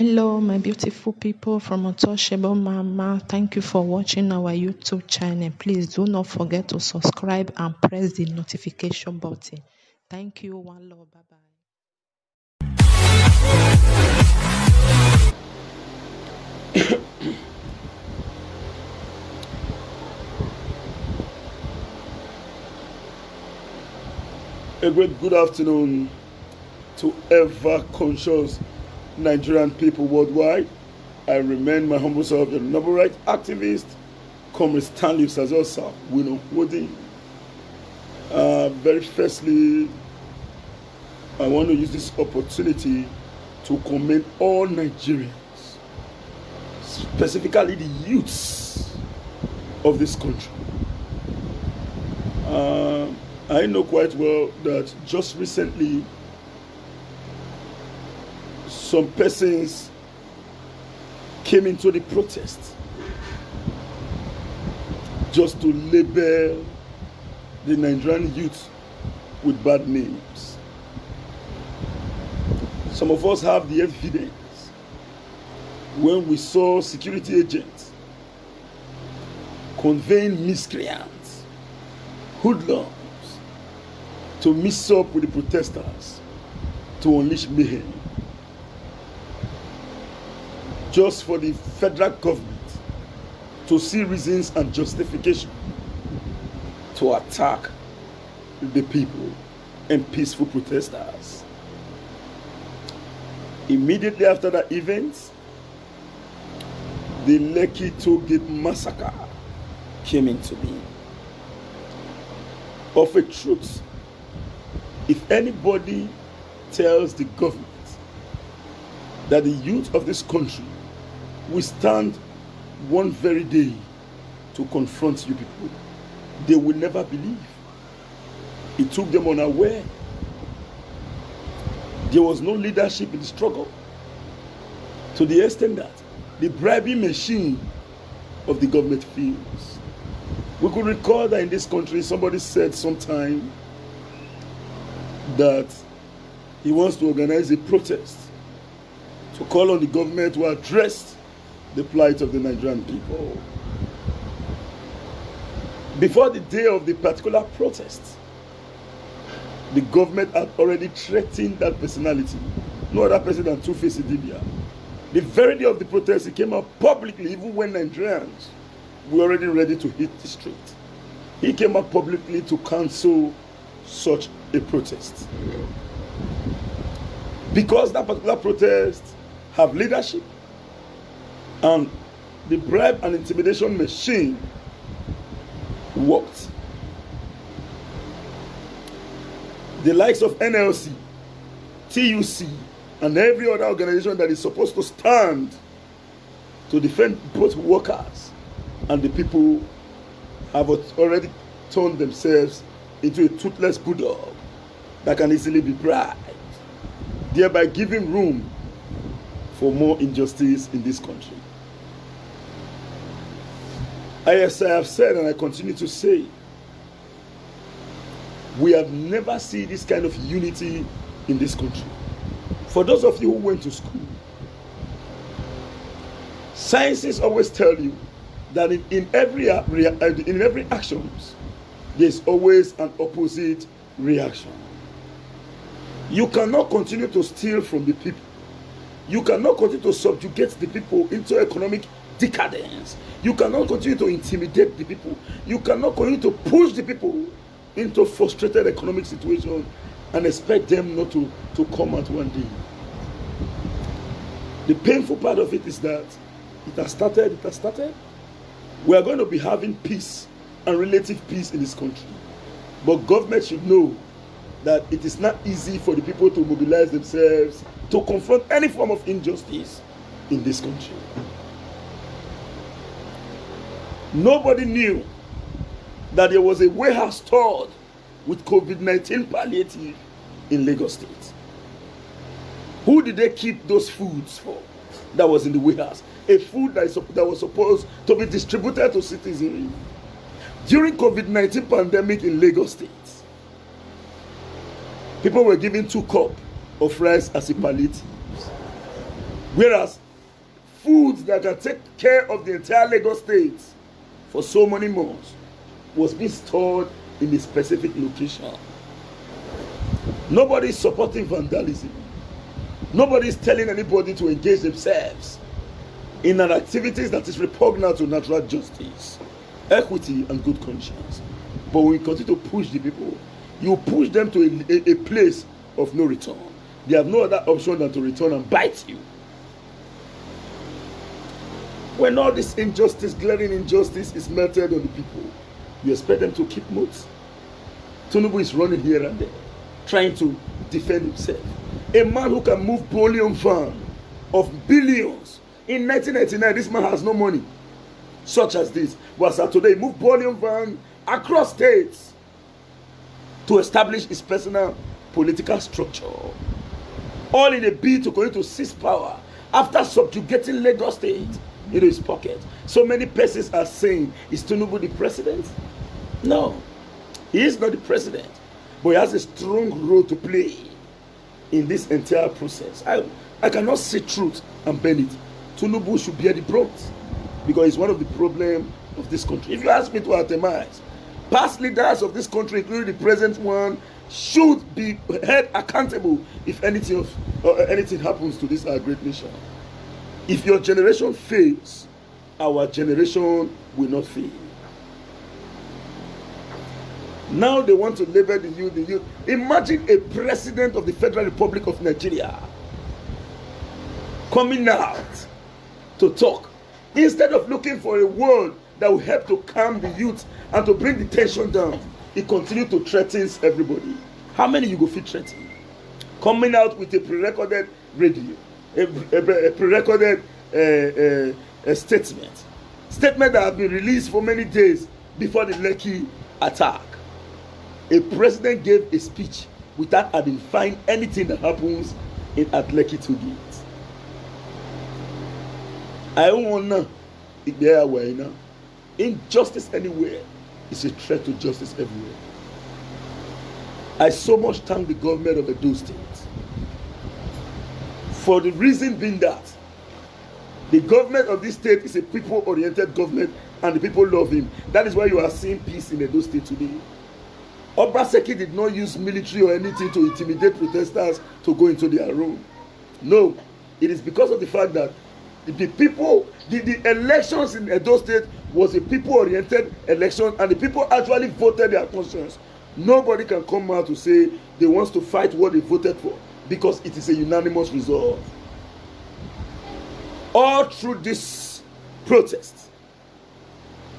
Hello, my beautiful people from Untouchable Mama. Thank you for watching our YouTube channel. Please do not forget to subscribe and press the notification button. Thank you. One love. Bye bye. A great good afternoon to ever conscious Nigerian people worldwide. I remain my humble self, the noble rights activist, Comrade STANLEY Woody. Very firstly, I want to use this opportunity to commend all Nigerians, specifically the youths of this country. I know quite well that just recently some persons came into the protest just to label the Nigerian youth with bad names. Some of us have the evidence when we saw security agents conveying miscreants, hoodlums, to mix up with the protesters to unleash mayhem. Just for the federal government to see reasons and justification to attack the people and peaceful protesters. Immediately after that event, the Lekki Tollgate massacre came into being. Of a truth, if anybody tells the government that the youth of this country will stand one very day to confront you people, they will never believe. It took them unaware. There was no leadership in the struggle, to the extent that the bribing machine of the government fails. We could recall that in this country somebody said sometime that he wants to organize a protest to call on the government to address the plight of the Nigerian people. Before the day of the particular protest, the government had already threatened that personality, no other person than Two-Face Idibia. The very day of the protest, he came out publicly, even when Nigerians were already ready to hit the street. He came out publicly to cancel such a protest. Because that particular protest have leadership, and the bribe and intimidation machine worked. The likes of NLC, TUC, and every other organization that is supposed to stand to defend both workers and the people have already turned themselves into a toothless bulldog that can easily be bribed, thereby giving room for more injustice in this country. As I have said, and I continue to say, we have never seen this kind of unity in this country. For those of you who went to school, scientists always tell you that in every action, there's always an opposite reaction. You cannot continue to steal from the people. You cannot continue to subjugate the people into economic decadence. You cannot continue to intimidate the people. You cannot continue to push the people into frustrated economic situation and expect them not to come out one day. The painful part of it is that it has started. We are going to be having peace and relative peace in this country. But government should know that it is not easy for the people to mobilize themselves to confront any form of injustice in this country. Nobody knew that there was a warehouse stored with COVID-19 palliative in Lagos State. Who did they keep those foods for that was in the warehouse? A food that was supposed to be distributed to citizens during COVID-19 pandemic in Lagos State. People were given 2 cups of rice as a palliative. Whereas food that can take care of the entire Lagos state for so many months was being stored in a specific location. Nobody is supporting vandalism. Nobody is telling anybody to engage themselves in an activities that is repugnant to natural justice, equity, and good conscience. But we continue to push the people. You push them to a place of no return. They have no other option than to return and bite you. When all this injustice, glaring injustice, is melted on the people, you expect them to keep mute. Tinubu is running here and there, trying to defend himself. A man who can move bullion van of billions. In 1999, this man has no money, such as this. But as today, move bullion van across states to establish his personal political structure. All in a bid to continue to seize power after subjugating Lagos State into his pocket. So many persons are saying, is Tinubu the president? No, he is not the president, but he has a strong role to play in this entire process. I cannot say truth and bend it. Tinubu should bear the brunt because it's one of the problems of this country. If you ask me to itemize, past leaders of this country, including the present one, should be held accountable if anything happens to this our great nation. If your generation fails, our generation will not fail. Now they want to label the youth. Imagine a president of the Federal Republic of Nigeria coming out to talk instead of looking for a word that will help to calm the youth and to bring the tension down. He continues to threaten everybody. How many you go fit threaten? Coming out with a pre-recorded radio, a pre-recorded statement that have been released for many days before the Lekki attack. A president gave a speech without identifying anything that happens at Lekki 2 gates. I don't want to injustice anywhere is a threat to justice everywhere. I so much thank the government of Edo State for the reason being that the government of this state is a people-oriented government and the people love him. That is why you are seeing peace in Edo State today. Obaseki did not use military or anything to intimidate protesters to go into their room. No, it is because of the fact that the elections in Edo State was a people-oriented election and the people actually voted their conscience. Nobody can come out to say they want to fight what they voted for because it is a unanimous result. All through this protest,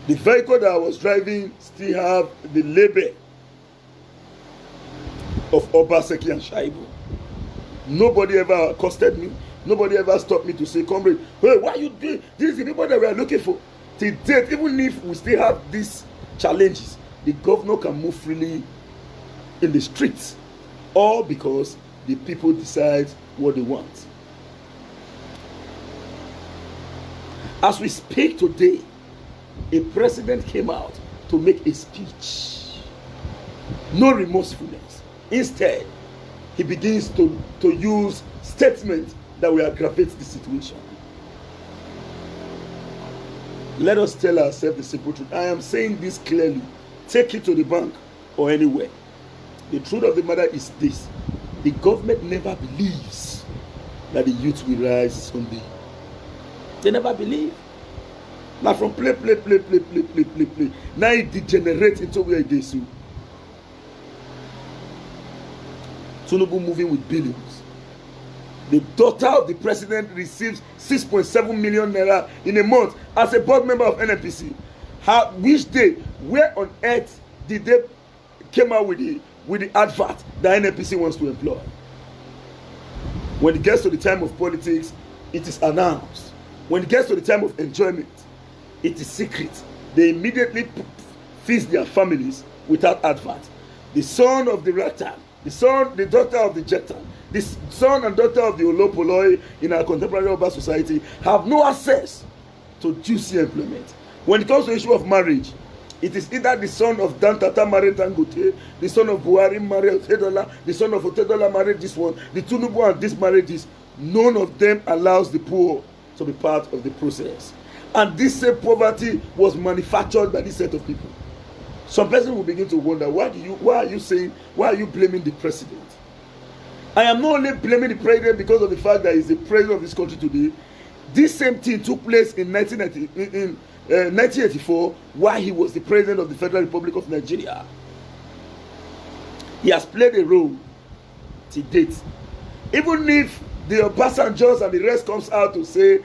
the vehicle that I was driving still have the label of Obaseki and Shaibu. Nobody ever accosted me. Nobody ever stopped me to say, comrade, hey, why are you doing? This is the people that we are looking for. Till date, even if we still have these challenges, the governor can move freely in the streets, all because the people decide what they want. As we speak today, a president came out to make a speech. No remorsefulness. Instead, he begins to use statements that will aggravate the situation. Let us tell ourselves the simple truth. I am saying this clearly. Take it to the bank or anywhere. The truth of the matter is this. The government never believes that the youth will rise someday. They never believe. Now from play. Now it degenerates into where it is. Tinubu moving with billions. The daughter of the president receives 6.7 million naira in a month as a board member of NNPC. Which day, where on earth did they came out with the advert that NNPC wants to employ? When it gets to the time of politics, it is announced. When it gets to the time of enjoyment, it is secret. They immediately feast their families without advert. The son of the rector, the daughter of the jetta, the son and daughter of the Olopoloi in our contemporary urban society have no access to juicy employment. When it comes to the issue of marriage, it is either the son of Dan Tata married Dangote, the son of Buhari married Otedola, the son of Otedola married this one, the Tinubu and this married this. none of them allows the poor to be part of the process. And this same poverty was manufactured by this set of people. Some person will begin to wonder, why are you blaming the president? I am not only blaming the president because of the fact that he's the president of this country today. This same thing took place in 1984 while he was the president of the Federal Republic of Nigeria. He has played a role to date. Even if the Obasanjos and the rest comes out to say,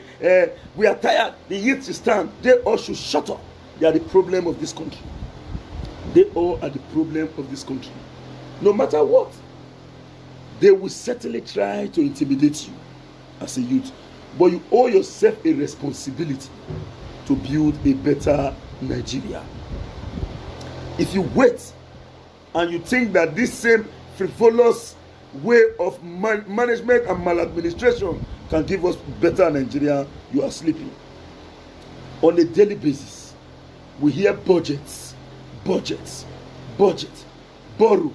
we are tired, the youth should stand, they all should shut up. They are the problem of this country. They all are the problem of this country. No matter what, they will certainly try to intimidate you as a youth. But you owe yourself a responsibility to build a better Nigeria. If you wait and you think that this same frivolous way of management and maladministration can give us better Nigeria, you are sleeping. On a daily basis, we hear budgets, borrow,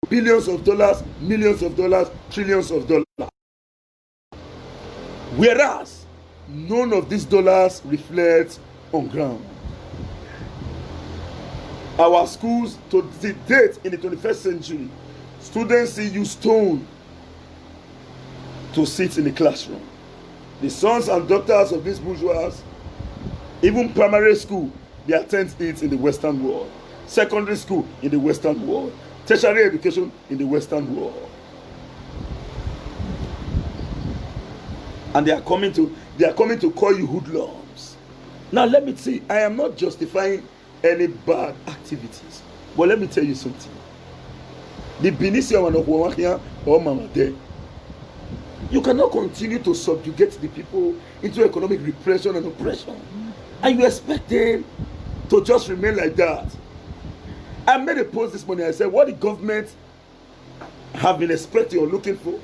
billions of dollars, millions of dollars, trillions of dollars. Whereas none of these dollars reflects on ground. Our schools, to the date in the 21st century, students still use stone to sit in the classroom. The sons and daughters of these bourgeois, even primary school, they attend it in the Western world. Secondary school in the Western world. Tertiary education in the Western world. And they are coming to call you hoodlums. Now let me say, I am not justifying any bad activities, but let me tell you something. The Benisia or Mama there, you cannot continue to subjugate the people into economic repression and oppression, and you expect them to just remain like that. I made a post this morning. I said, what the government have been expecting or looking for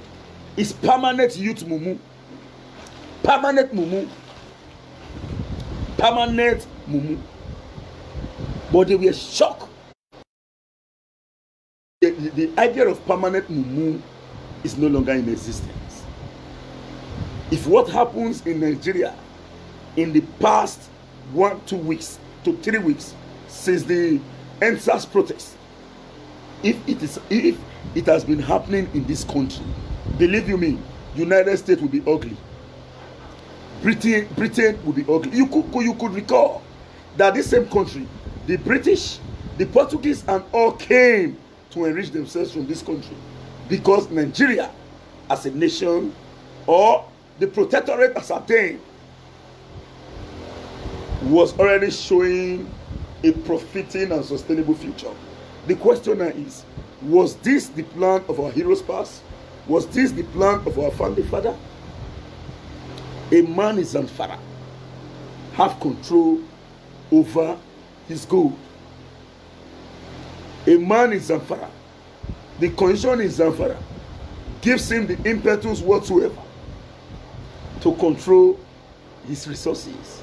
is permanent youth mumu. Permanent mumu. Permanent mumu. But they were shocked. The idea of permanent mumu is no longer in existence. If what happens in Nigeria in the past 1, 2 weeks to 3 weeks since the NSAS protest, if it has been happening in this country, believe you me, United States will be ugly. Britain will be ugly. You could recall that this same country, the British, the Portuguese, and all came to enrich themselves from this country because Nigeria, as a nation, or the protectorate as a thing, was already showing a profiting and sustainable future. The question now is, was this the plan of our heroes past? Was this the plan of our founding father? A man in Zamfara have control over his gold. A man in Zamfara, the condition in Zamfara gives him the impetus whatsoever to control his resources.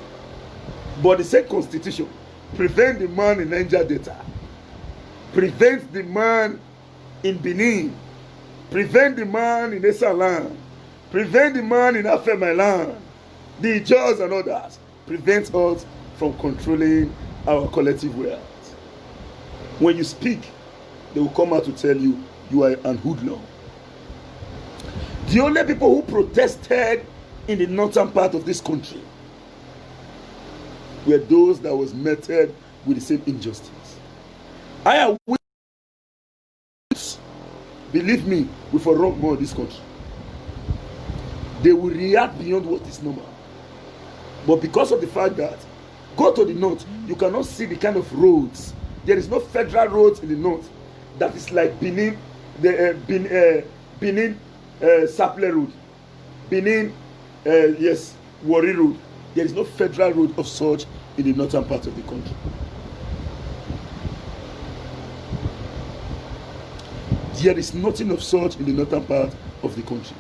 But the same constitution prevent the man in Niger Delta, prevent the man in Benin, prevent the man in Esaland, prevent the man in Afemaland, the Jaws and others, prevent us from controlling our collective wealth. When you speak, they will come out to tell you you are an hoodlum. The only people who protested in the northern part of this country were those that was meted with the same injustice. I am believe me, with a wrong more in this country. They will react beyond what is normal. But because of the fact that, go to the north, you cannot see the kind of roads. There is no federal roads in the north that is like Benin, Saple Road, Benin, Wari Road. There is no federal road of such in the northern part of the country. There is nothing of such in the northern part of the country.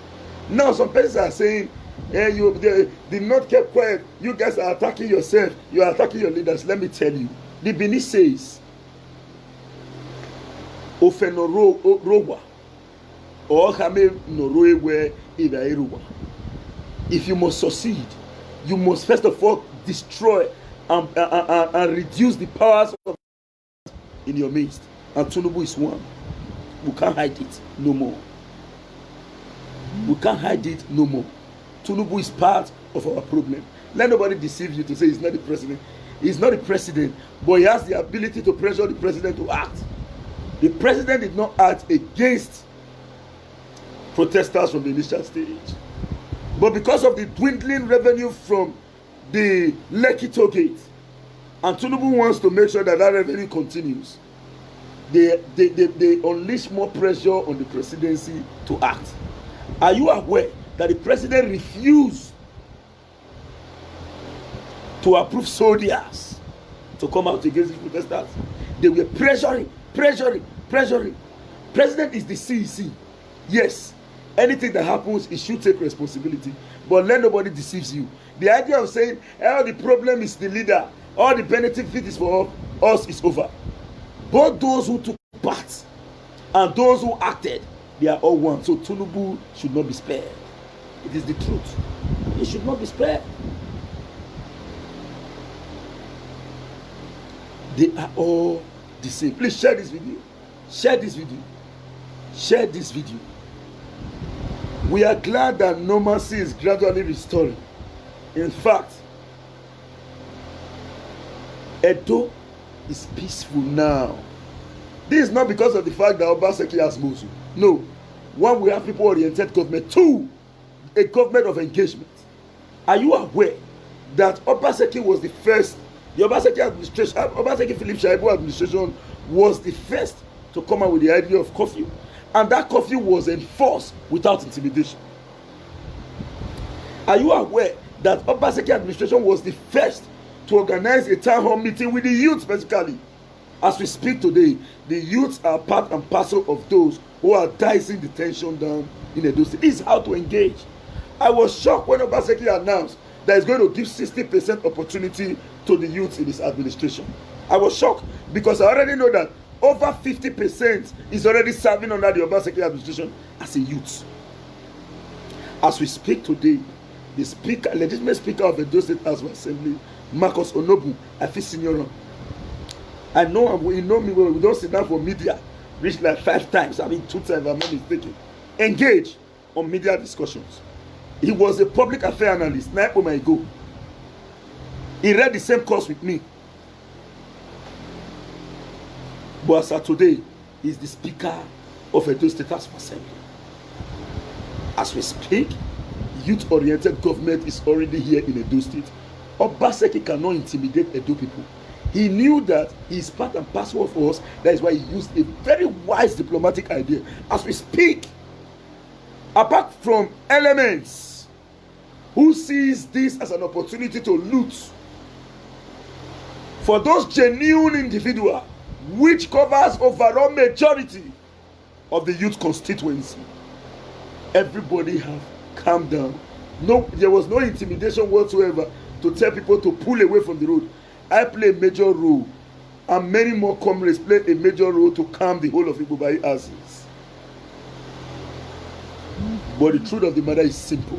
Now some persons are saying, the North kept quiet. You guys are attacking yourself. You are attacking your leaders. Let me tell you. The Benin says, Ofenorowa, or Hame Norway where Ida. If you must succeed, you must first of all destroy and reduce the powers of in your midst. And Tinubu is one. We can't hide it no more. We can't hide it no more. Tinubu is part of our problem. Let nobody deceive you to say he's not the president. He's not the president, but he has the ability to pressure the president to act. The president did not act against protesters from the initial stage. But because of the dwindling revenue from the Lekki toll gate, and Tinubu wants to make sure that that revenue continues, they unleash more pressure on the presidency to act. Are you aware that the president refused to approve soldiers to come out against the protesters? They were pressuring. President is the CEC. Yes, anything that happens, he should take responsibility. But let nobody deceives you. The idea of saying, oh, the problem is the leader, all the benefit is for us is over. Both those who took part and those who acted, they are all one. So Tinubu should not be spared. It is the truth. He should not be spared. They are all the same. Please share this video. Share this video. Share this video. We are glad that normalcy is gradually restoring. In fact, Edo is peaceful now. This is not because of the fact that Obaseki has Mosu. No. One, we have people-oriented government. Two, a government of engagement. Are you aware that Obaseki was the first, the Obaseki administration, Obaseki Philip Shaibu administration was the first to come out with the idea of curfew. And that curfew was enforced without intimidation. Are you aware that Obaseki administration was the first to organize a town hall meeting with the youth specifically? As we speak today, the youths are part and parcel of those who are dicing the tension down in Edo State. This is how to engage. I was shocked when Obaseki announced that he's going to give 60% opportunity to the youths in his administration. I was shocked because I already know that over 50% is already serving under the Obaseki administration as a youth. As we speak today, the speaker, legitimate speaker of the Edo State House of Assembly, Marcus Onobu, I feel senior. I know him, you know me well. We don't sit down for media. Reach like 5 times. I mean 2 times, if I'm not mistaken. Engage on media discussions. He was a public affairs analyst 9 months ago. He read the same course with me. But as of today, he's the speaker of Edo State House of Assembly. As we speak, youth-oriented government is already here in Edo State. Obaseki cannot intimidate Edo people. He knew that he is part and parcel of us. That is why he used a very wise diplomatic idea. As we speak, apart from elements who sees this as an opportunity to loot, for those genuine individuals, which covers overall majority of the youth constituency, everybody have calmed down. No, there was no intimidation whatsoever to tell people to pull away from the road. I play a major role, and many more comrades play a major role to calm the whole of Igbobai asses. But the truth of the matter is simple.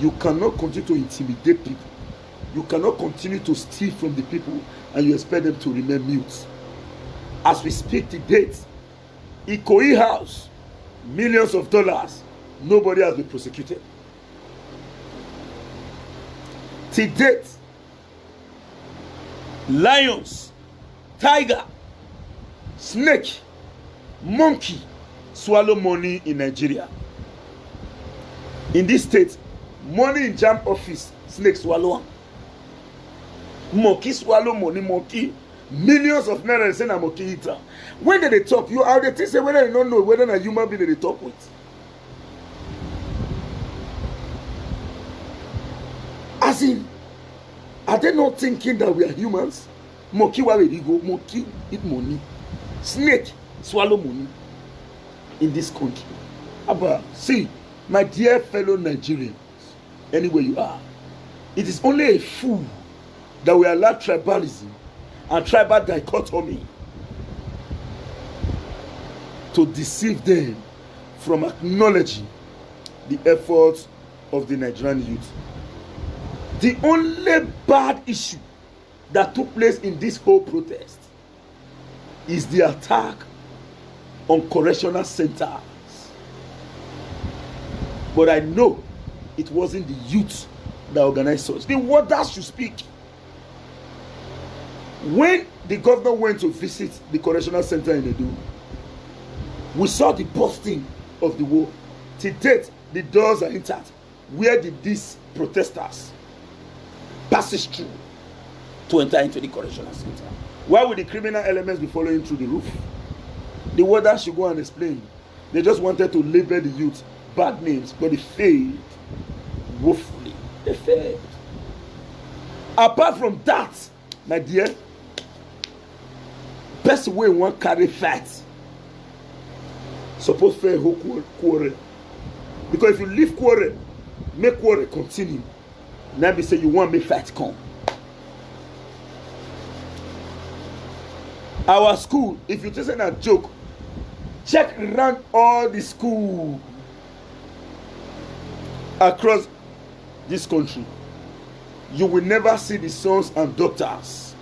You cannot continue to intimidate people. You cannot continue to steal from the people and you expect them to remain mute. As we speak to date, Ikoyi House, millions of dollars, nobody has been prosecuted. To date, lions, tiger, snake, monkey swallow money in Nigeria. In this state, money in jam office, snake swallow. Monkey swallow money, monkey. Millions of naira say na monkey eater. When they talk, you are the thing say whether they don't know whether a human being they talk with. As in, are they not thinking that we are humans? Monkey where we go, monkey eat money, snake swallow money in this country. Abba, see, my dear fellow Nigerians, anywhere you are, it is only a fool that we allow tribalism and tribal dichotomy to deceive them from acknowledging the efforts of the Nigerian youth. The only bad issue that took place in this whole protest is the attack on correctional centers. But I know it wasn't the youth that organized us. The warders should speak. When the governor went to visit the correctional center in Edo, we saw the busting of the wall. To date, the doors are intact. Where did these protesters pass through to enter into the correctional center? Why would the criminal elements be following through the roof? The warders should go and explain. They just wanted to label the youth bad names, but they failed woefully. They failed. Apart from that, my dear, best way one carry fight. Suppose fair whole quarrel. Because if you leave quarrel, make quarrel continue. Now be say you want me fight come. Our school, if you just a joke, check around all the school across this country. You will never see the sons and daughters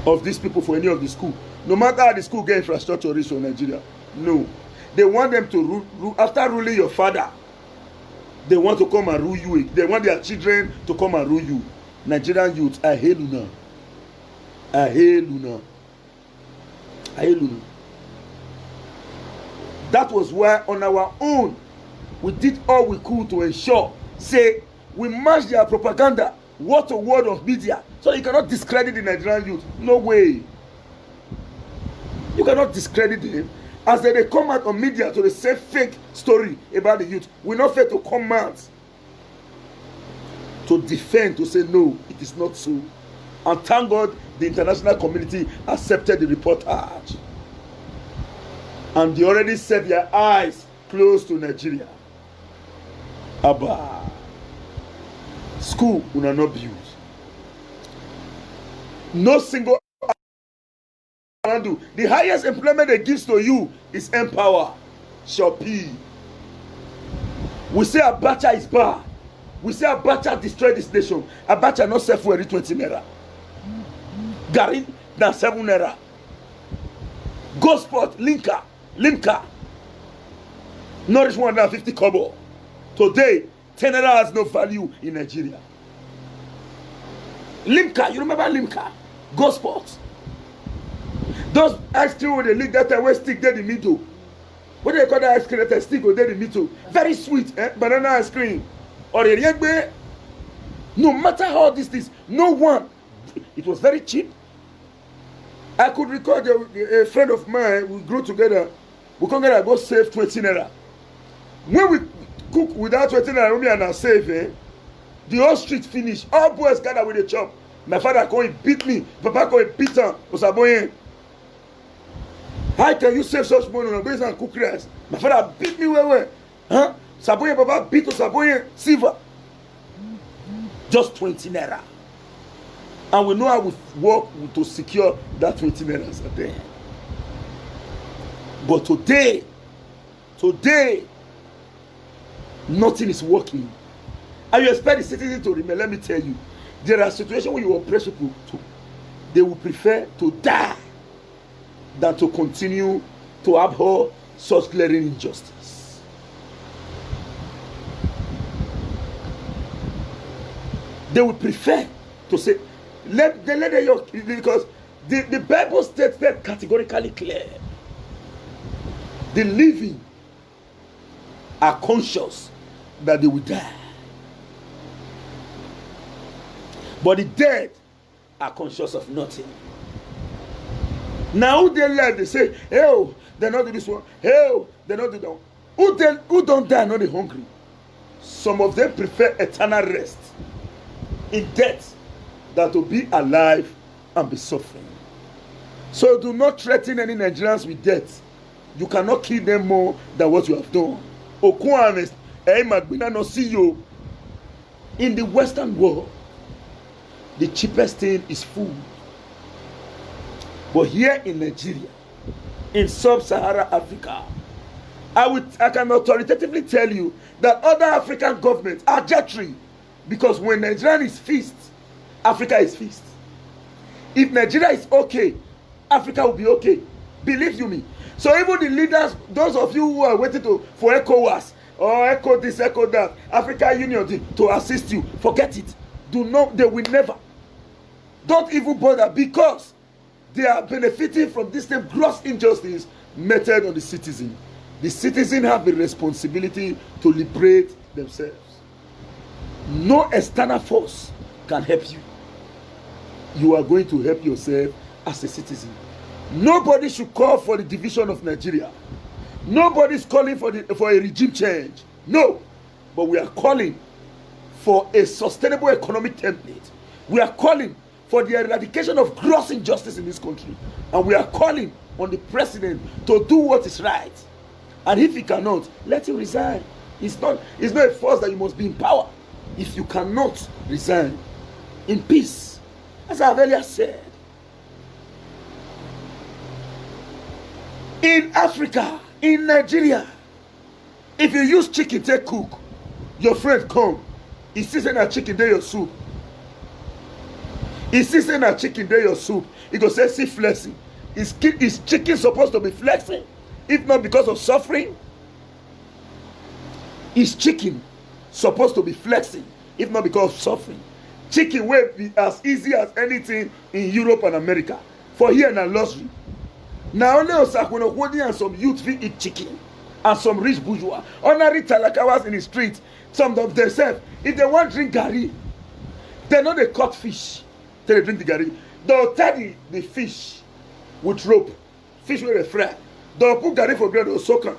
of these people for any of the school. No matter how the school get infrastructure is for Nigeria. No. They want them to rule after ruling your father. They want to come and rule you. They want their children to come and rule you. Nigerian youth, I hail you now. I hail you now. I hail you now. That was why on our own we did all we could to ensure, say, we match their propaganda, word to word of media, so you cannot discredit the Nigerian youth. No way. You cannot discredit them. As they come out on media to say fake story about the youth, we not fail to come out to defend, to say no, it is not so. And thank God the international community accepted the reportage. And they already set their eyes close to Nigeria. Abba. School will not build. No single do. The highest employment they give to you is Empower, Shopee. We say Abacha is bad. We say Abacha destroyed this nation. Abacha not sell for 20 naira. Garin na 7 naira. Gosport, Limca. Nourish 150 kobo. Today, 10 naira has no value in Nigeria. Limca, you remember Limca? Gosport. Those ice cream when they lick that time, where stick there in the middle. What do they call that ice cream that stick there in the middle? Very sweet, banana ice cream. Or a yegbe. No matter how this is, no one. It was very cheap. I could record a friend of mine, we grew together. We come together, go save 20 naira. When we cook without 20 naira, we are save, the whole street finish. All boys gather with the chop. My father come beat me. Papa come beat him. How can you save such money on going and cook rice? My father beat me well. Huh? Saboye Baba beat to Saboye silver. Just 20 naira. And we know how we work to secure that 20 naira a day. But today, nothing is working. And you expect the citizens to remember. Let me tell you, there are situations where you oppress people, they will prefer to die than to continue to abhor such glaring injustice. They will prefer to say, let the yoke, because the Bible states that categorically clear. The living are conscious that they will die. But the dead are conscious of nothing. Now who they left, they say, hey, they not do this one. Hey, they not do that one. Who don't die, not they hungry. Some of them prefer eternal rest in death than to be alive and be suffering. So do not threaten any Nigerians with death. You cannot kill them more than what you have done. Okuanes, Magbina no see you. In the Western world, the cheapest thing is food. But here in Nigeria, in sub-Saharan Africa, I can authoritatively tell you that other African governments are jittery, because when Nigeria is feast, Africa is feast. If Nigeria is okay, Africa will be okay. Believe you me. So even the leaders, those of you who are waiting for ECOWAS or ECO this, ECO that, African Union to assist you, forget it. Do not, they will never. Don't even bother, because they are benefiting from this same gross injustice meted on the citizen. The citizen have the responsibility to liberate themselves. No external force can help you. You are going to help yourself as a citizen. Nobody should call for the division of Nigeria. Nobody is calling for a regime change. No. But we are calling for a sustainable economic template. We are calling for the eradication of gross injustice in this country. And we are calling on the president to do what is right. And if he cannot, let him resign. It's not a force that you must be in power. If you cannot resign in peace, as I have earlier said, in Africa, in Nigeria, if you use chicken take cook, your friend come, he sees a chicken there your soup. He sees a chicken there your soup. He go say, see flexing. Is chicken supposed to be flexing? If not because of suffering? Is chicken supposed to be flexing? If not because of suffering? Chicken will be as easy as anything in Europe and America. For here na luxury. Now only Osakwenokwodi and some youth will eat chicken. And some rich bourgeois. Ordinary talakawas in the street. Some of themselves, if they want drink gari, they know they cut fish. Till they drink the gari. They'll tie the fish with rope. Fish will be fry. They'll put gari for ground or soak am.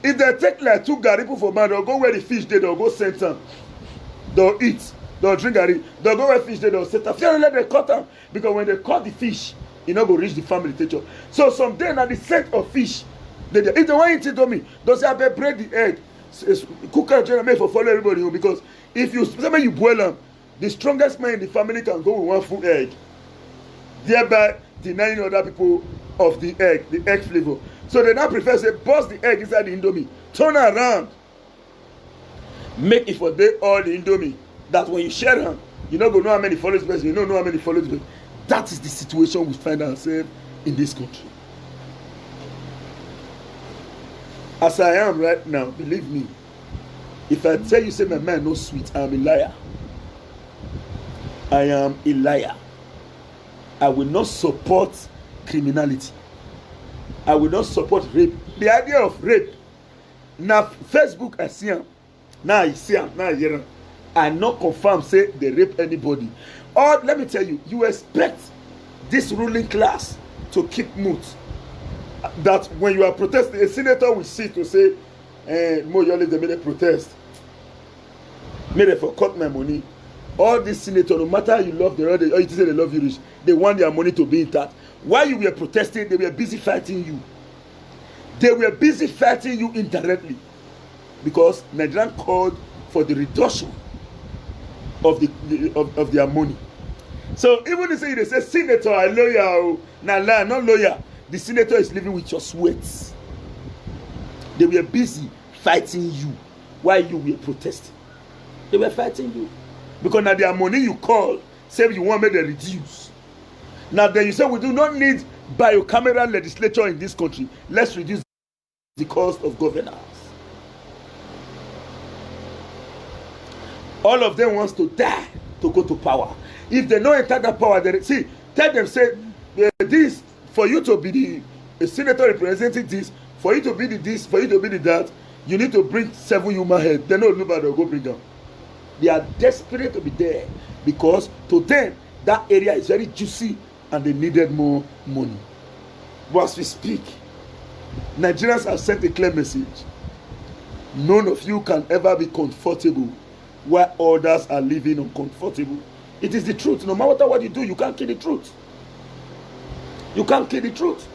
If they take like 2 gari put for man, they'll go where the fish dey, they'll go send them. They'll eat. They'll drink gari. They'll go where fish dey, they'll set them. Fear let them cut them. Because when they cut the fish, e no go reach the family teacher. So someday na the scent of fish. If they want to me, they'll say I break the egg. Cook and make for follow everybody, because if you say you boil them, the strongest man in the family can go with 1 full egg, thereby denying other people of the egg flavor. So they now prefer say bust the egg inside the indomie, turn around, make it for day all the indomie, that when you share them, you don't go know how many follows person, you don't know how many follows person. That is the situation we find ourselves in this country. As I am right now, believe me, if I tell you say my man no sweet, I am a liar. I am a liar. I will not support criminality. I will not support rape. The idea of rape. Now Facebook I see him. Now I see him. Now I hear him. I not confirm say they rape anybody. Or let me tell you, you expect this ruling class to keep mute. That when you are protesting, a senator will sit to say, Mo Yole, they made a protest. Made it for cut my money. All these senators, no matter how you love them, or you say they love you rich, they want their money to be intact. While you were protesting, they were busy fighting you. They were busy fighting you indirectly. Because Nigerian called for the reduction of their money. So even if they say senator, a lawyer, not lawyer, the senator is living with your sweats. They were busy fighting you while you were protesting. They were fighting you. Because now their money you call, say you want me to reduce. Now then you say we do not need bicameral legislature in this country. Let's reduce the cost of governance. All of them wants to die to go to power. If they don't enter that power, they see, tell them say this, for you to be a senator representing this, for you to be the this, for you to be the that, you need to bring 7 human heads. They know nobody will go bring them. They are desperate to be there because to them that area is very juicy and they needed more money. But as we speak, Nigerians have sent a clear message. None of you can ever be comfortable while others are living uncomfortable. It is the truth. No matter what you do, you can't kill the truth. You can't kill the truth.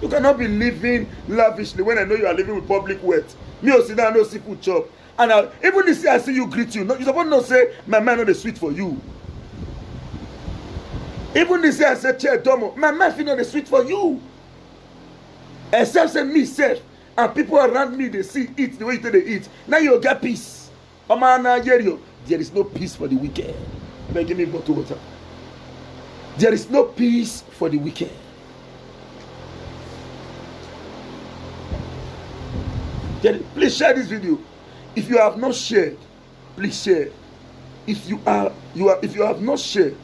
You cannot be living lavishly when I know you are living with public wealth. Me or sit down, no seafood chop. And even if I see you greet you, you supposed not say, my man not the sweet for you. Even if I say, chair domo, my man feel not the sweet for you. Except say me self, and people around me, they see it the way they eat. Now you get peace. Nigeria, there is no peace for the wicked. Give me bottle water. There is no peace for the wicked. Please share this video. If you have not shared, please share. If you have not shared,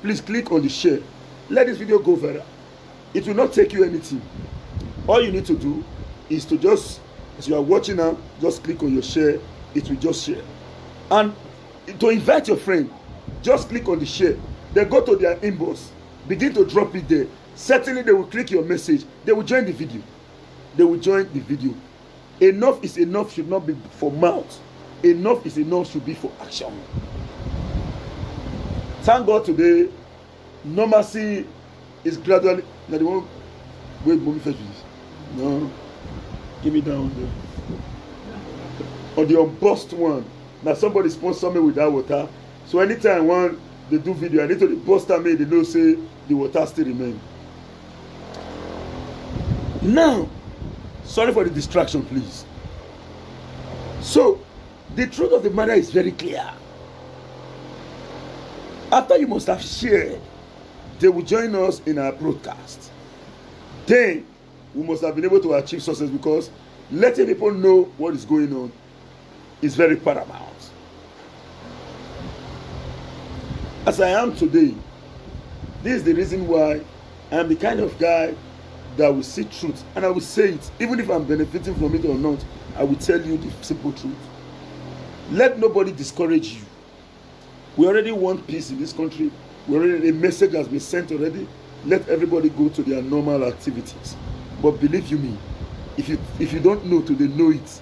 please click on the share. Let this video go viral. It will not take you anything. All you need to do is to just, as you are watching now, just click on your share. It will just share. And to invite your friend, just click on the share. They go to their inbox, begin to drop it there. Certainly they will click your message. They will join the video. They will join the video. Enough is enough should not be for mouth. Enough is enough should be for action. Thank God today, normalcy is gradually. Now the one, wait, mommy first please. No, give me down there. On the unbossed one, now somebody sponsor me with that water. So anytime when they do video, I need to bust me. They know say the water still remain. Now, sorry for the distraction, please. So, the truth of the matter is very clear. After you must have shared, they will join us in our broadcast. Then, we must have been able to achieve success because letting people know what is going on is very paramount. As I am today, this is the reason why I am the kind of guy that will see truth and I will say it. Even if I'm benefiting from it or not, I will tell you the simple truth. Let nobody discourage you. We already want peace in this country. A message has been sent already. Let everybody go to their normal activities. But believe you me, if you don't know today, know it.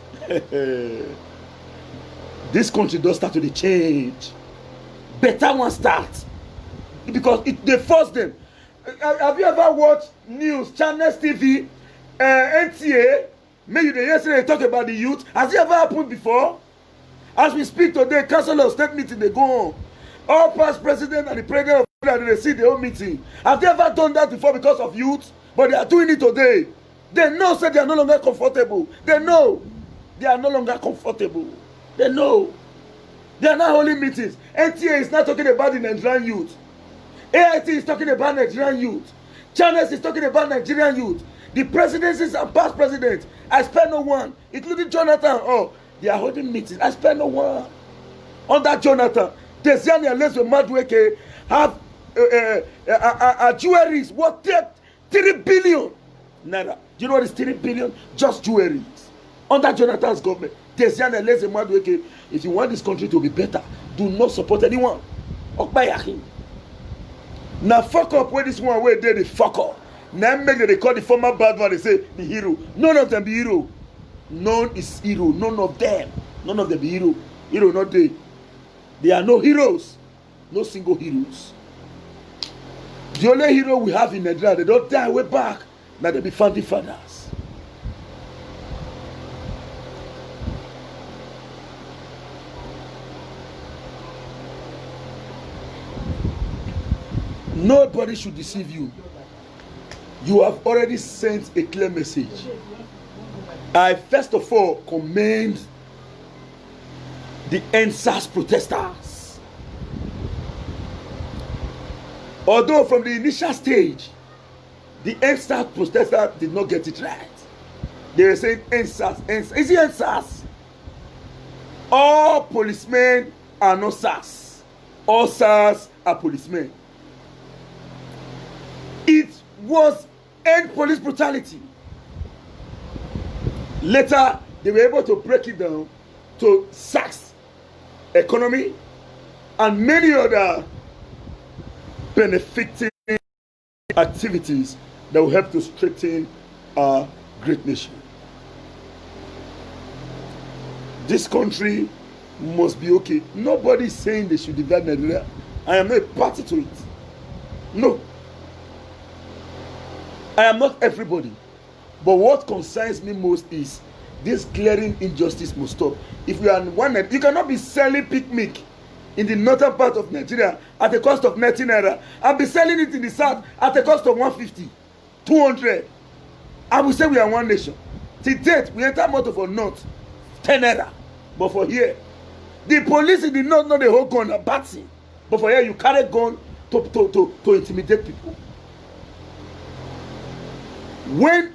This country does start to change. Better one start. Because they force them. Have you ever watched news, channels, TV, NTA? Maybe yesterday they talk about the youth. Has it ever happened before? As we speak today, council of state meeting, they go on. All past president and the president of Nigeria, they see the whole meeting. Have they ever done that before because of youth? But they are doing it today. They know that they are no longer comfortable. They know they are no longer comfortable. They know. They are not holding meetings. NTA is not talking about the Nigerian youth. AIT is talking about Nigerian youth. Channels is talking about Nigerian youth. The presidencies and past presidents, I spare no one, including Jonathan. Oh, they are holding meetings. I spare no one. Under Jonathan, Desiani and Leslie Madweke have jewelries worth 3 billion naira. Do you know what is 3 billion? Just jewelries. Under Jonathan's government, Desiani and Leslie Madweke, if you want this country to be better, do not support anyone. Okbayaki. Now fuck up where this one where they fuck up. Now make they call the former bad one, they say the hero. None of them be hero. None is hero. None of them. None of them be hero. Hero not they. There are no heroes. No single heroes. The only hero we have in Nigeria, they don't die way back. Now they be founding fathers. Nobody should deceive you. You have already sent a clear message. I first of all commend the NSAS protesters. Although from the initial stage, the NSAS protesters did not get it right. They were saying NSAS, NSAS. Is it NSAS? All policemen are not SAS. All SAS are policemen. It was end police brutality. Later, they were able to break it down to SACS, economy, and many other benefiting activities that will help to strengthen our great nation. This country must be okay. Nobody is saying they should divide Nigeria. I am not a party to it. No. I am not everybody. But what concerns me most is this glaring injustice must stop. If you are one, you cannot be selling picnic in the northern part of Nigeria at the cost of 19 naira and be selling it in the south at the cost of 150, 200. I will say we are one nation. Till date, we enter motor for north, 10 naira. But for here, the police in the north know the whole gun a bad thing. But for here, you carry gun to intimidate people. When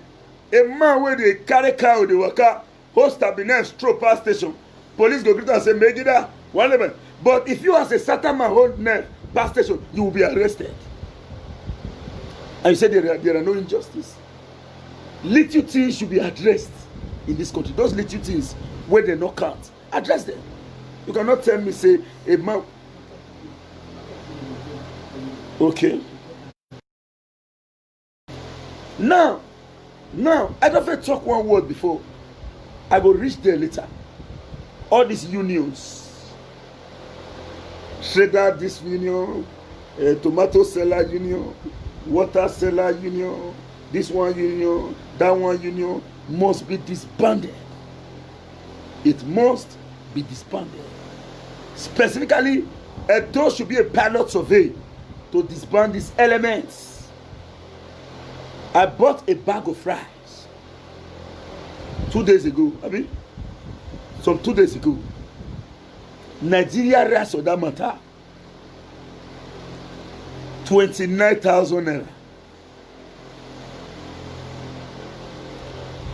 a man wey dey carry car dey waka host abinance stroke pass station, police go greet am say megida one level. But if you as a certain man hold near pass station, you will be arrested. And you say there are no injustice. Little things should be addressed in this country. Those little things where they no count, address them. You cannot tell me say a man. Okay. Now, I don't fit talk one word before. I will reach there later. All these unions, trader this union, tomato seller union, water seller union, this one union, that one union must be disbanded. It must be disbanded. Specifically, there should be a pilot survey to disband these elements. I bought a bag of rice 2 days ago. I mean, some 2 days ago. Nigeria rice for that matter, 29,000 naira.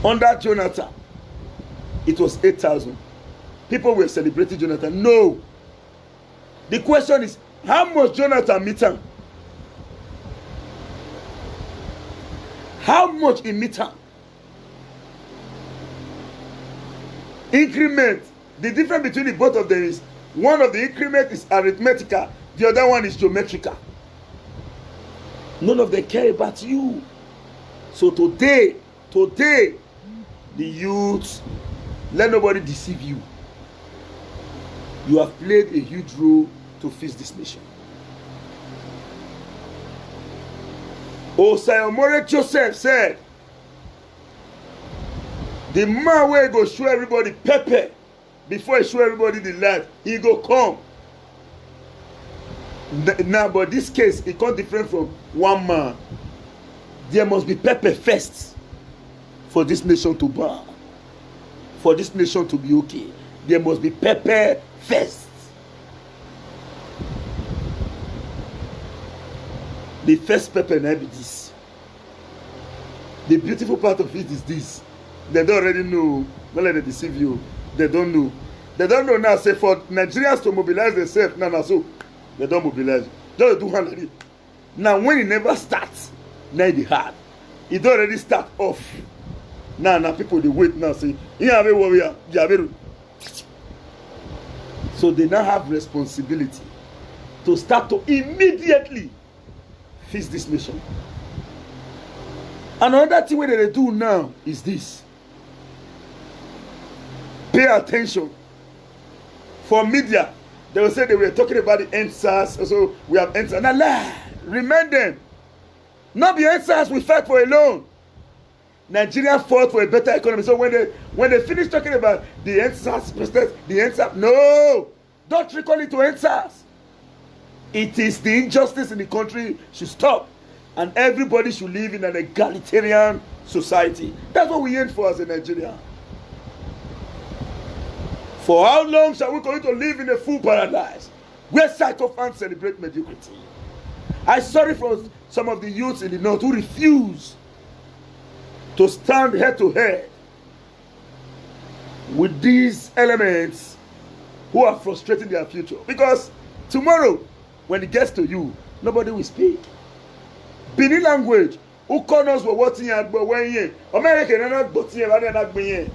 Under Jonathan, it was 8,000. People were celebrating Jonathan. No. The question is, how much Jonathan meet am? How much in meter? Increment. The difference between the both of them is one of the increment is arithmetical, the other one is geometrical. None of them care about you. So today, the youth, let nobody deceive you. You have played a huge role to fix this nation. Osayomore Joseph said, the man wey go show everybody pepper before he show everybody the light, he go come. Now, but this case, it can't different from one man. There must be pepper first for this nation to burn. For this nation to be okay. There must be pepper first. The first pepper now be this. The beautiful part of it is this. They don't already know. Don't let them deceive you. They don't know. They don't know now. Say for Nigerians to mobilize themselves. Now, so they don't mobilize. Just do one like it. Now, when it never starts, now it hard. It don't already start off. Now people they wait now. Say, yeah, we warrior. So they now have responsibility to start to immediately fix this nation. Another thing they do now is this. Pay attention. For media, they will say they were talking about the NSAS. So we have NSAS. Now, remind them. Not the NSAS we fight for alone. Nigeria fought for a better economy. So when they finish talking about the NSAS president, the NSAS, no, don't recall it to NSAS. It is the injustice in the country should stop, and everybody should live in an egalitarian society. That's what we aim for as a Nigerian. For how long shall we continue to live in a full paradise where sycophants celebrate mediocrity? I'm sorry for some of the youths in the north who refuse to stand head to head with these elements who are frustrating their future. Because tomorrow, when it gets to you, nobody will speak. Benin language, who corners were watching at when American are not botting.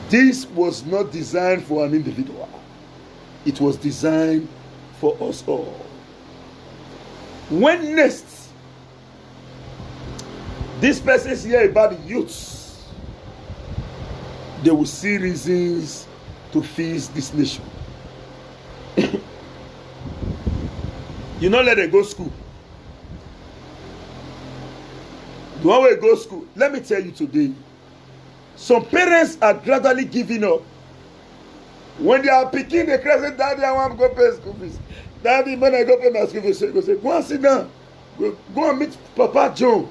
This was not designed for an individual. It was designed for us all. When next these persons hear about the youths, they will see reasons to fix this nation. You know, let them go school. The one way go school. Let me tell you today, some parents are gradually giving up. When they are picking the cry, say, Daddy, I want to go pay school fees. Daddy, when I go pay my school fees, go say, go and sit down. Go and meet Papa John.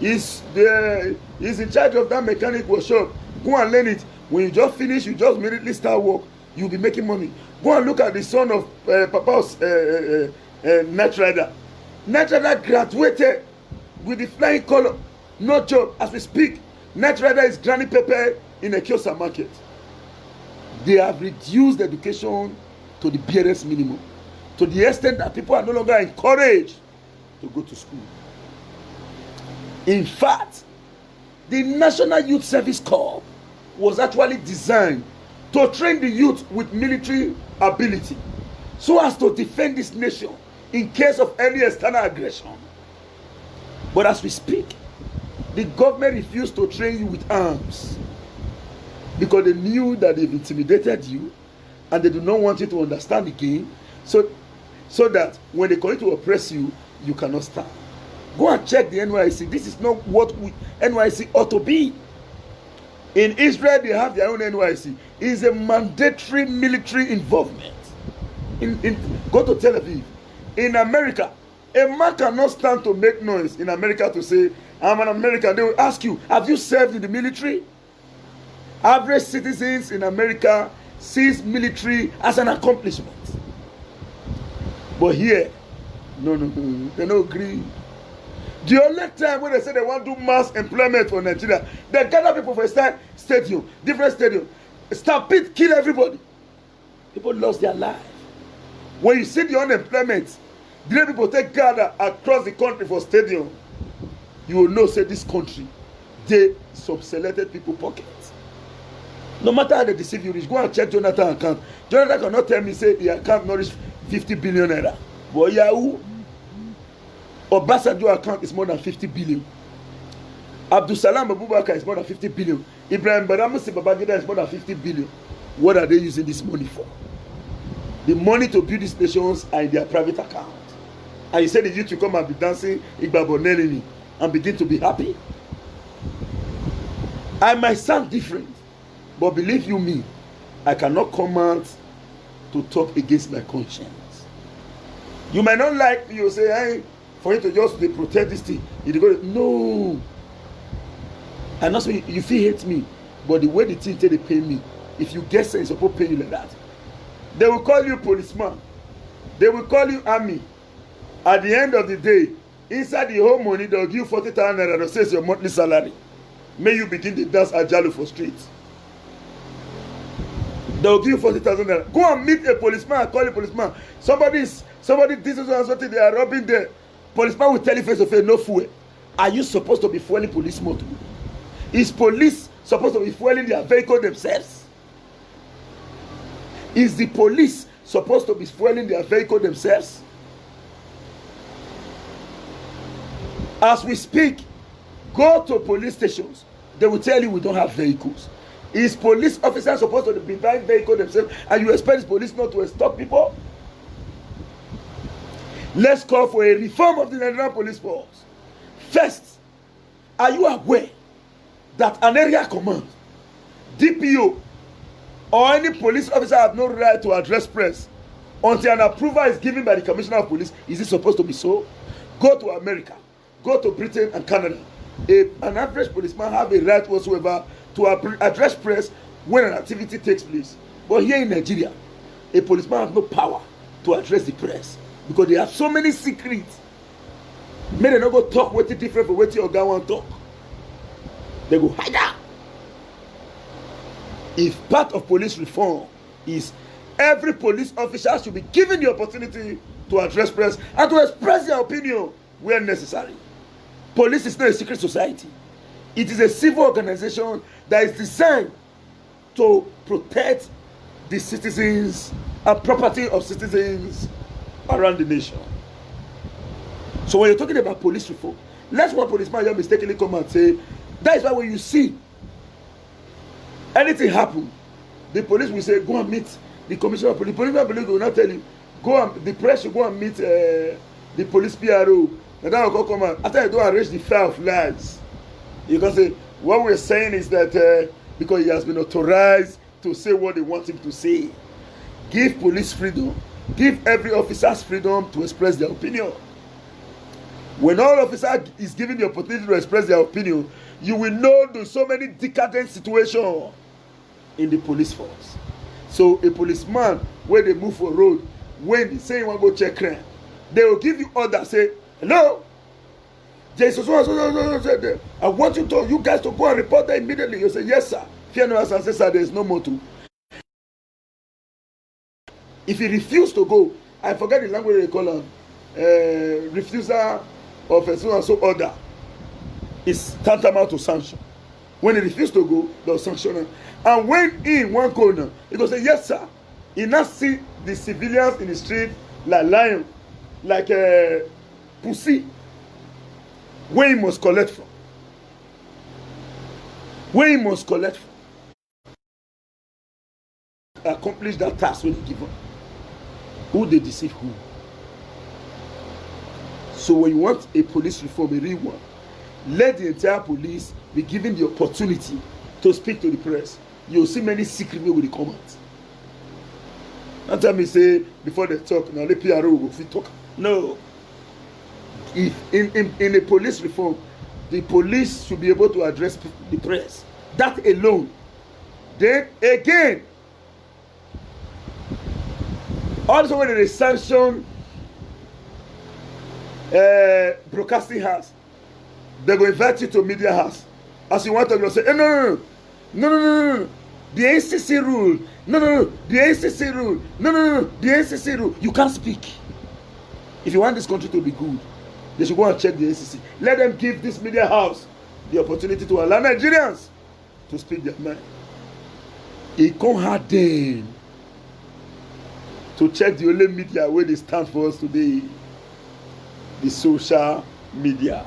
He's in charge of that mechanic workshop. Go and learn it. When you just finish, you just immediately start work. You'll be making money. Go and look at the son of Papa's Night Rider. Night Rider graduated with the flying color. No job. As we speak, Night Rider is granny pepper in a Kiosa market. They have reduced education to the barest minimum, to the extent that people are no longer encouraged to go to school. In fact, the National Youth Service Corps was actually designed to train the youth with military ability so as to defend this nation in case of any external aggression. But as we speak, the government refused to train you with arms because they knew that they've intimidated you and they do not want you to understand the game, so that when they continue to oppress you, you cannot stand. Go and check the NYC. This is not what NYC ought to be. In Israel, they have their own NYC. It's a mandatory military involvement. Go to Tel Aviv. In America, a man cannot stand to make noise in America to say, I'm an American. They will ask you, have you served in the military? Average citizens in America sees military as an accomplishment. But here, no, they don't agree. The only time when they say they want to do mass employment for Nigeria, they gather people for a stadium, different stadium. Stampede, kill everybody. People lost their life. When you see the unemployment, the people take gather across the country for stadium, you will know, say this country, they subselected people pockets. No matter how they deceive you, go and check Jonathan's account. Jonathan cannot tell me, say, the account nourished 50 billion naira. But Yahoo! Obasanjo account is more than 50 billion. Abdul Salam Abubakar is more than 50 billion. Ibrahim Badamusi Babangida is more than 50 billion. What are they using this money for? The money to build these nations are in their private account. And you say the youth will come and be dancing Igbabonelini and begin to be happy. I might sound different, but believe you me, I cannot come out to talk against my conscience. You might not like me, you say, hey, for you to just protect this thing, you go, no. And not say you feel hate me, but the way the thing they pay me, if you get sense, it's supposed to pay you like that. They will call you policeman. They will call you army. At the end of the day, inside the whole money, they'll give you 40,000 naira to say it's your monthly salary. May you begin to dance Ajalu for streets. They'll give you 40,000 naira. Go and meet a policeman, call a policeman. Somebody, this is something they are robbing there. Policeman will tell you face to face, no fuel. Are you supposed to be fueling police motor? Is police supposed to be fueling their vehicle themselves? Is the police supposed to be fueling their vehicle themselves? As we speak, go to police stations. They will tell you we don't have vehicles. Is police officers supposed to be buying vehicles themselves and you expect the police not to stop people? Let's call for a reform of the Nigerian police force. First, are you aware that an area command, DPO, or any police officer have no right to address press until an approval is given by the Commissioner of Police? Is it supposed to be so? Go to America, go to Britain and Canada. An average policeman have a right whatsoever to address press when an activity takes place. But here in Nigeria, a policeman has no power to address the press because they have so many secrets. May they not go talk what is different from what your guy want to talk. They go hide out. If part of police reform is every police officer should be given the opportunity to address press and to express their opinion where necessary. Police is not a secret society. It is a civil organization that is designed to protect the citizens and property of citizens around the nation. So when you're talking about police reform, let's one policeman just mistakenly come and say, that is why when you see anything happen, the police will say, go and meet the commissioner of police. The police will not tell you, the press should go and meet the police PRO. And then will come and after you don't arrange the fire of lies, you can say, what we're saying is that because he has been authorized to say what they want him to say. Give police freedom. Give every officer's freedom to express their opinion. When all officer is given the opportunity to express their opinion, you will know there's so many decadent situations in the police force. So a policeman, when they move for road, when they say you want to go check crime, they will give you order, say, hello, Jesus, I want you guys to go and report that immediately. You say, yes, sir. Fear no answer, say, sir, there is no more to. If he refuse to go, I forget the language they call him, refusal of a so and so order is tantamount to sanction. When he refuse to go, they'll sanction him. And when he in one corner, he go say, yes, sir. He now see the civilians in the street like lion, like a pussy, where he must collect from. Where he must collect from. Accomplish that task when he given. Who they deceive who? So when you want a police reform, a real one, let the entire police be given the opportunity to speak to the press. You'll see many secret way with the comments. Not tell me say before they talk, now the PRO will fit talk. No. If in a police reform, the police should be able to address the press. That alone. Then again, also when they sanction broadcasting house, they will invite you to media house. As you want to say, hey, no, the NCC rule, no, the NCC rule, no, the NCC rule. You can't speak. If you want this country to be good, they should go and check the NCC. Let them give this media house the opportunity to allow Nigerians to speak their mind. It can't hurt them to check the only media where they stand for us today, the social media.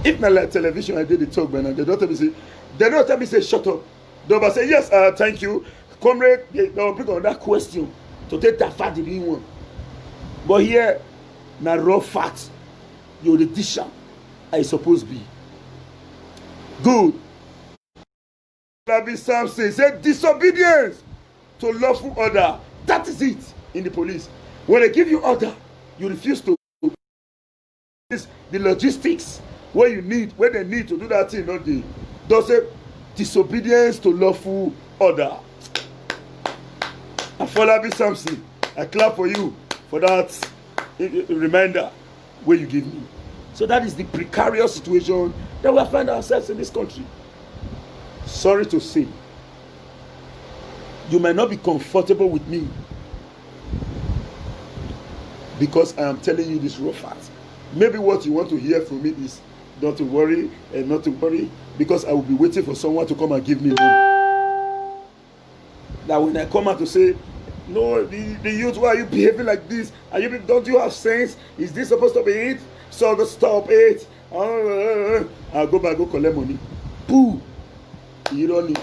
If not like television, I did the talk, but they don't tell me say shut up. They'll say yes, thank you, comrade. They'll bring on that question to take that fat the being one. But here, na raw fat, you're the disher I supposed to be. Good. Rabbi Samson said disobedience to lawful order. That is it in the police. When they give you order, you refuse to. The logistics where they need to do that thing, not the. They'll say disobedience to lawful order. And for Rabbi Samson, I clap for you for that reminder where you give me. So that is the precarious situation that we find ourselves in this country. Sorry to say, you might not be comfortable with me because I am telling you this raw fact. Maybe what you want to hear from me is not to worry and not to worry, because I will be waiting for someone to come and give me money. Now when I come out to say, no, the youth, why are you behaving like this? Don't you have sense? Is this supposed to be it? So go stop it. I'll go back, go collect money. Pooh. You don't need.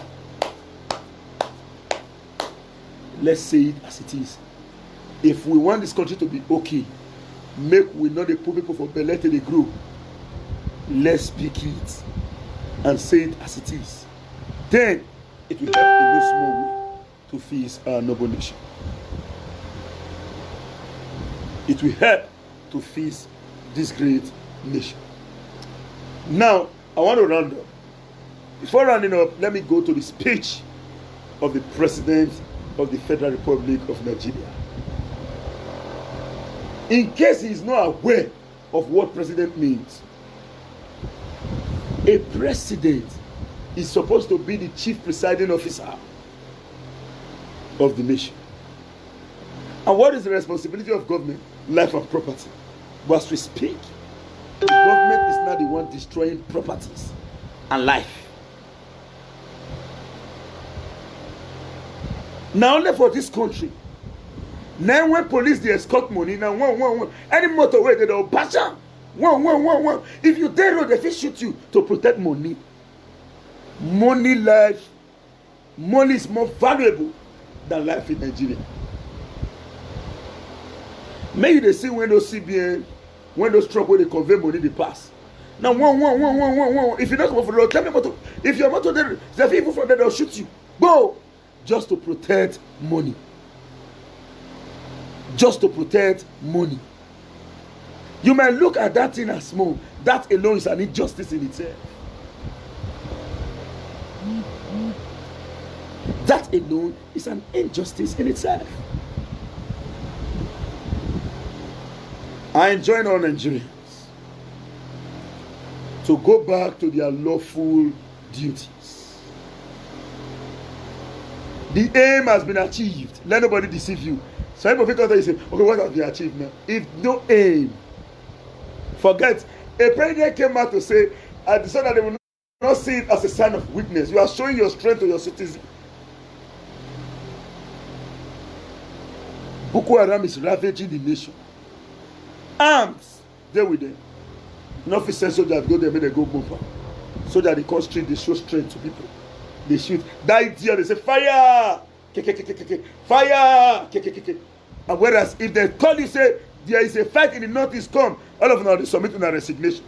Let's say it as it is. If we want this country to be okay, make we not put people for belly to the group. Let's speak it and say it as it is. Then it will help in no small way to face our noble nation. It will help to face this great nation. Now, I want to round up. Before rounding up, let me go to the speech of the President of the Federal Republic of Nigeria. In case he is not aware of what president means, a president is supposed to be the chief presiding officer of the nation. And what is the responsibility of government? Life and property. But as we speak, the government is not the one destroying properties and life. Now only for this country. Now when police they escort money, now one. Any motorway they don't bash am. One. If you dare road, they fit shoot you to protect money. Money life. Money is more valuable than life in Nigeria. Maybe they see when those CBN, when those truck where they convey money they pass. Now one. If you don't come for the road, tell me motor. If your motor there, the people from there they'll shoot you. Go. Just to protect money. Just to protect money. You may look at that thing as small. That alone is an injustice in itself. That alone is an injustice in itself. I enjoin all Nigerians to go back to their lawful duties. The aim has been achieved. Let nobody deceive you. Some people think say, okay, what have you achieved now? If no aim, forget. A president came out to say, so that they will not see it as a sign of weakness. You are showing your strength to your citizens. Boko Haram is ravaging the nation. Arms, they with them. Not for send soldiers go there, make they go bumper. So that they come street, they show strength to people. They shoot. That idiot, they say, fire! Fire! And whereas if they call you, say, there is a fight in the northeast, come, all of them they submit to a resignation.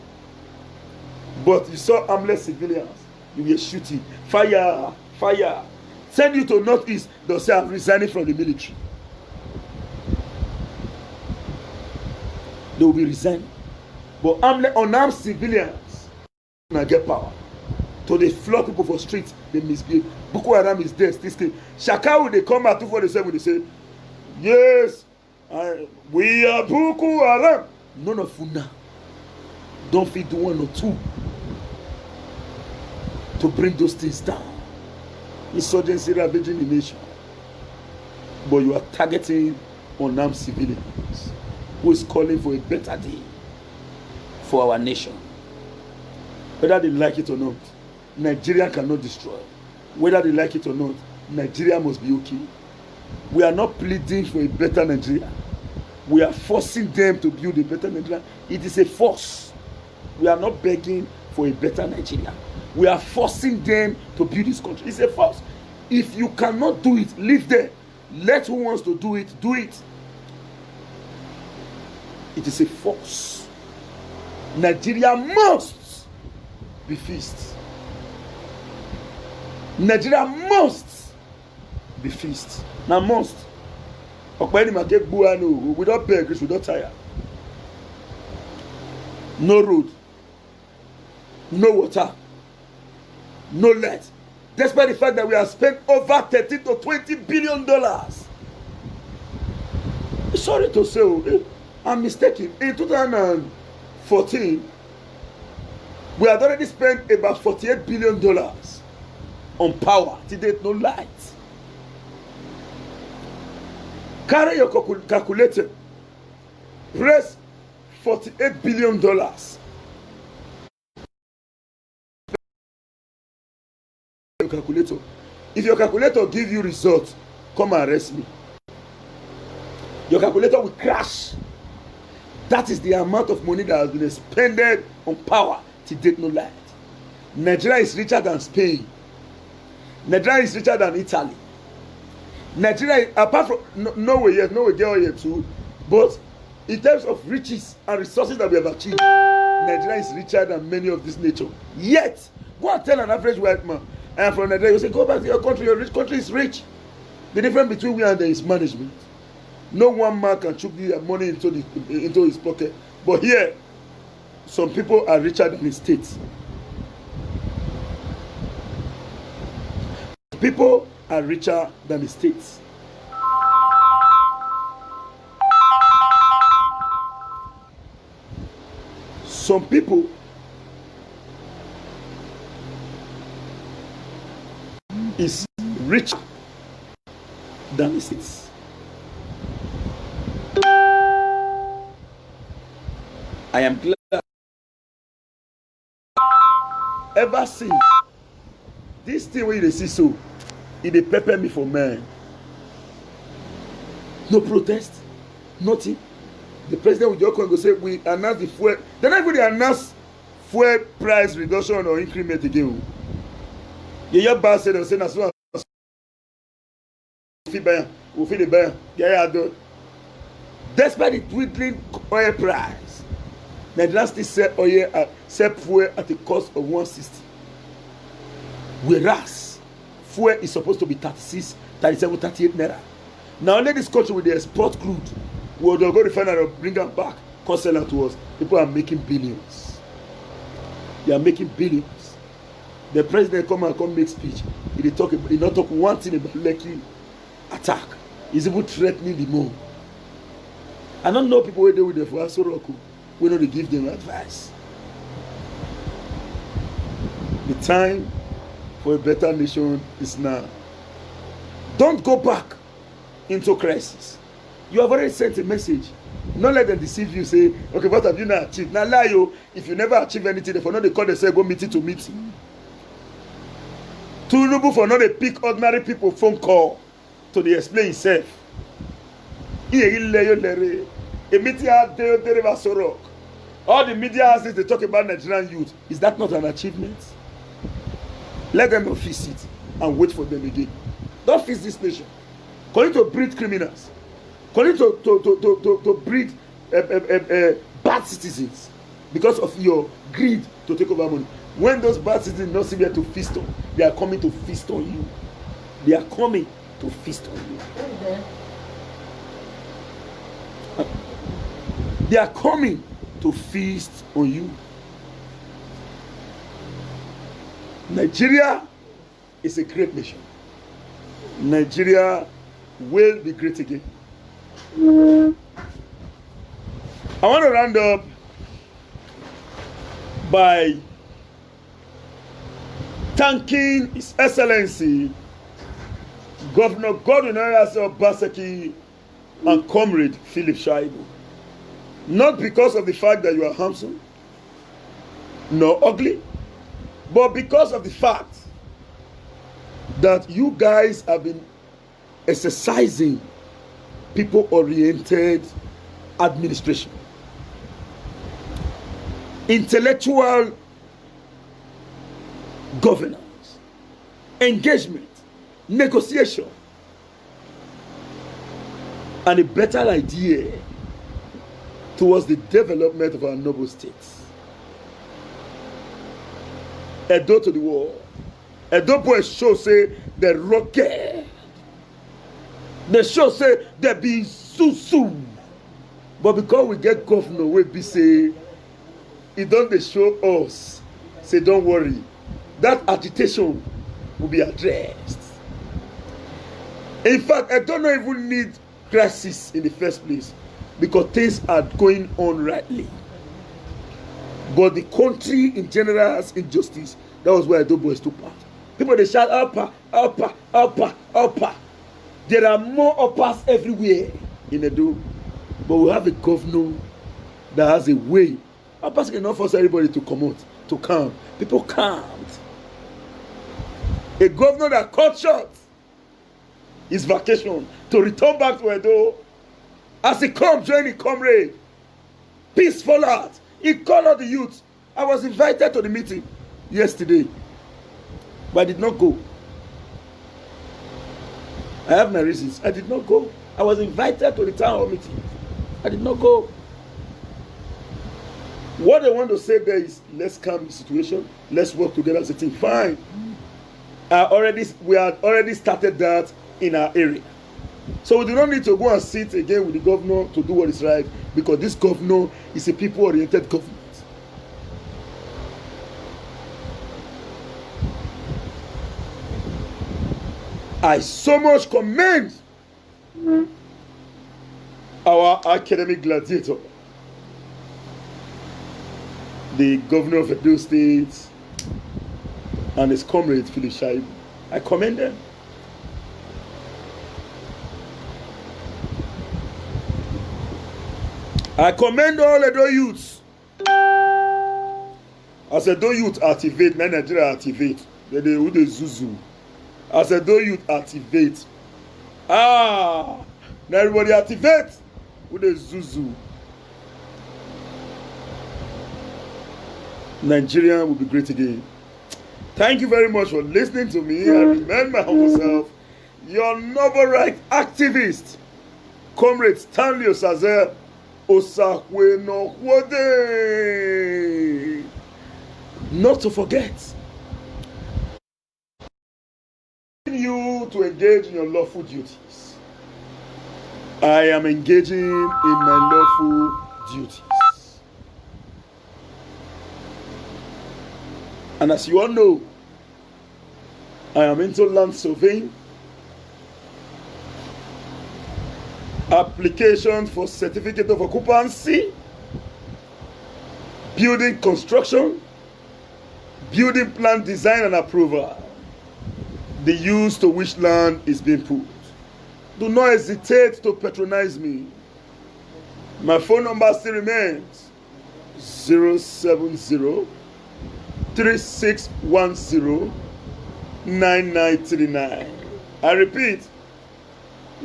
But you saw armless civilians, you were shooting. Fire! Fire! Send you to northeast, they'll say, I'm resigning from the military. They will be resigning. But unarmed civilians now get power. So they flog people for streets, they misbehave. Boko Haram is there, this thing. Shakau, they come out 247, they say, yes, we are Boko Haram. None of you now. Don't feed the 1 or 2 to bring those things down. Insurgency ravaging the nation. But you are targeting unarmed civilians who is calling for a better day for our nation. Whether they like it or not, Nigeria cannot destroy. Whether they like it or not, Nigeria must be okay. We are not pleading for a better Nigeria. We are forcing them to build a better Nigeria. It is a force. We are not begging for a better Nigeria. We are forcing them to build this country. It's a force. If you cannot do it, leave there. Let who wants to do it, do it. It is a force. Nigeria must be fixed. Nigeria must be fixed. Now must. We don't beg, we don't tire. No road, no water, no light. Despite the fact that we have spent over $13 to $20 billion. Sorry to say, I'm mistaken. In 2014, we had already spent about $48 billion on power. Today, no light. Carry your calculator. Press $48 billion. Your calculator. If your calculator give you results, come and arrest me. Your calculator will crash. That is the amount of money that has been expended on power to date no light. Nigeria is richer than Spain. Nigeria is richer than Italy. Nigeria, apart from Norway yet too, but in terms of riches and resources that we have achieved, Nigeria is richer than many of this nature. Yet, go and tell an average white man, I am from Nigeria, you say, go back to your country, your rich country is rich. The difference between we and them is management. No one man can chuck the money into his pocket. But here, some people are richer than the states. People are richer than the states. Some people is richer than the states. I am glad ever since this thing wey you dey see so, e dey pepper me for man. No protest, nothing. The president will just come and go say we announce the fuel. They not even announce fuel price reduction or increment again. You hear bad say they say na so we fit dey buy. Yeah, despite the dwindling oil price, Nigeria still sell fuel at a cost of 160. Whereas fuel is supposed to be 36, 37, 38 naira. Now only this country with the export crude will go refine and bring them back, cancel out to us. People are making billions. They are making billions. The president come make speech. He not talk one thing about Lekki attack. He's even threatening the more. I don't know people where they with the for Asoroku. We know they give them advice. The time for a better nation is now. Don't go back into crisis. You have already sent a message. Don't let them deceive you. Say, okay, what have you not achieved? Now lie you. If you never achieve anything, they for not they call themselves go meeting to meeting. Too noble for not they pick ordinary people phone call to they explain himself. All the media houses they talk about Nigerian youth. Is that not an achievement? Let them not fix it and wait for them again. Don't fix this nation. Continue to breed criminals. Continue to breed bad citizens because of your greed to take over money. When those bad citizens not severe to feast on, they are coming to feast on you. They are coming to feast on you. They are coming to feast on you. Nigeria is a great nation. Nigeria will be great again. I want to round up by thanking His Excellency Governor Godwin Obaseki and Comrade Philip Shaibu. Not because of the fact that you are handsome, nor ugly, but because of the fact that you guys have been exercising people-oriented administration, intellectual governance, engagement, negotiation, and a better idea towards the development of our noble states. Edo to the world. Edo boys show say the rocket. The show say there be susu. But because we get governor, we be say, it don't they show us. Say don't worry. That agitation will be addressed. In fact, I don't even need crisis in the first place because things are going on rightly. But the country in general has injustice. That was where Edo boys took part. People they shout upper, upper, upper, upper. There are more uppers everywhere in Edo. But we have a governor that has a way. Uppers cannot force everybody to come out, to come. People can't. A governor that cut short his vacation to return back to Edo. As he come, join the comrade. Peaceful heart. He called out the youth. I was invited to the meeting yesterday, but I did not go. I have my reasons. I did not go. I was invited to the town hall meeting. I did not go. What they want to say there is, let's calm the situation. Let's work together as a team. Fine. We had already started that in our area. So we do not need to go and sit again with the governor to do what is right, because this governor is a people-oriented government. I so much commend our academic gladiator, the governor of Edo State, and his comrade Philip Shaibu. I commend them. I commend all Edo youths. As Edo youth activate, Nigeria activate. They do the zuzu. As Edo youth activate. Now everybody activate with the zuzu. Nigeria will be great again. Thank you very much for listening to me. I remain my humble self, your noble right activist, Comrade Stanley OSAZEE. Osakwe no Wode. Not to forget, you to engage in your lawful duties. I am engaging in my lawful duties. And as you all know, I am into land surveying, application for certificate of occupancy, building construction, building plan design and approval, the use to which land is being put. Do not hesitate to patronize me. My phone number still remains 070 3610 9939. I repeat,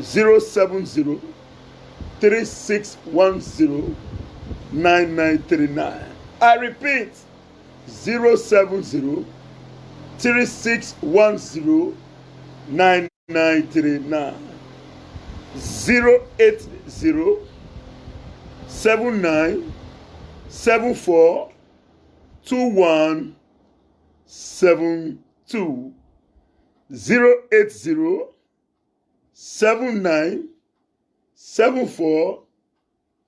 070 3610 9939. I repeat, 070 3610 9939. 080 79 74 2172. 080 79 74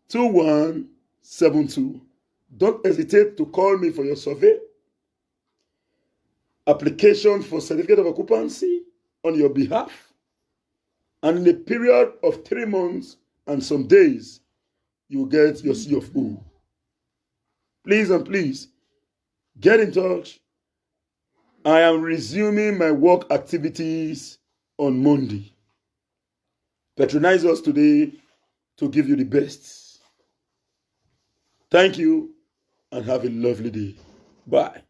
2172. Don't hesitate to call me for your survey, application for certificate of occupancy on your behalf, and in a period of 3 months and some days, you get your C of O. Please and please, get in touch. I am resuming my work activities on Monday. Patronize us today to give you the best. Thank you and have a lovely day. Bye.